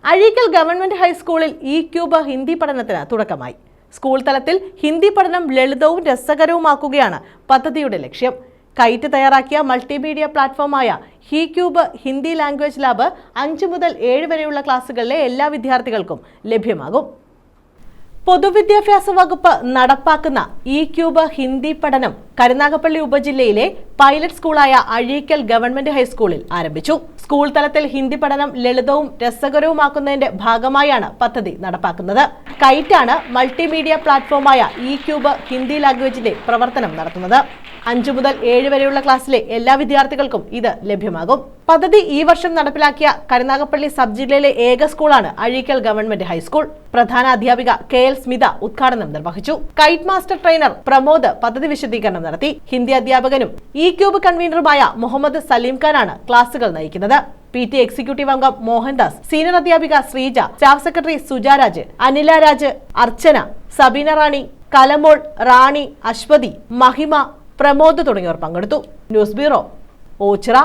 Azhikkal government ഹൈസ്കൂളിൽ E-cube Hindi പഠനത്തിന് തുടക്കമായി. സ്കൂൾ തലത്തിൽ ഹിന്ദി പഠനം ലളിതവും രസകരവുമാക്കുകയാണ് പദ്ധതിയുടെ ലക്ഷ്യം. കൈറ്റ് തയ്യാറാക്കിയ മൾട്ടിമീഡിയ പ്ലാറ്റ്ഫോമായ ഇ-ക്യൂബ് ഹിന്ദി ലാംഗ്വേജ് ലാബ് 5 മുതൽ 7 വരെയുള്ള ക്ലാസുകളിലെ എല്ലാ വിദ്യാർത്ഥികൾക്കും ലഭ്യമാകും. പൊതുവിദ്യാഭ്യാസ വകുപ്പ് നടപ്പാക്കുന്ന ഇ-ക്യൂബ് ഹിന്ദി പഠനം കരുനാഗപ്പള്ളി ഉപജില്ലയിലെ പൈലറ്റ് സ്കൂളായ അഴീക്കൽ ഗവൺമെന്റ് ഹൈസ്കൂളിൽ ആരംഭിച്ചു. സ്കൂൾ തലത്തിൽ ഹിന്ദി പഠനം ലളിതവും രസകരവുമാക്കുന്നതിന്റെ ഭാഗമായാണ് പദ്ധതി നടപ്പാക്കുന്നത്. കൈറ്റാണ് മൾട്ടിമീഡിയ പ്ലാറ്റ്ഫോമായ ഇ-ക്യൂബ് ഹിന്ദി ലാംഗ്വേജിന്റെ പ്രവർത്തനം നടത്തുന്നത്. 5 മുതൽ 7 വരെയുള്ള ക്ലാസ്സിലെ എല്ലാ വിദ്യാർത്ഥികൾക്കും ഇത് ലഭ്യമാകും. പദ്ധതി ഈ വർഷം നടപ്പിലാക്കിയ കരുനാഗപ്പള്ളി സബ് ജില്ലയിലെ ഏക സ്കൂളാണ് അഴീക്കൽ ഗവൺമെന്റ് ഹൈസ്കൂൾ. പ്രധാന അധ്യാപിക KL സ്മിത ഉദ്ഘാടനം നിർവഹിച്ചു. കൈറ്റ് മാസ്റ്റർ ട്രെയിനർ പ്രമോദ് പദ്ധതി വിശദീകരണം നടത്തി. ഹിന്ദി അധ്യാപകനും ഇ-ക്യൂബ് കൺവീനറുമായ മുഹമ്മദ് സലീം ഖാനാണ് ക്ലാസുകൾ നയിക്കുന്നത്. PT എക്സിക്യൂട്ടീവ് അംഗം മോഹൻദാസ്, സീനിയർ അധ്യാപിക ശ്രീജ, സ്റ്റാഫ് സെക്രട്ടറി സുജാരാജ്, അനില രാജ്, അർച്ചന, സബീന റാണി, കലമോൾ, റാണി, അശ്വതി, മഹിമ, പ്രമോദ് തുടങ്ങിയവർ പങ്കെടുത്തു. News bureau, Ochira.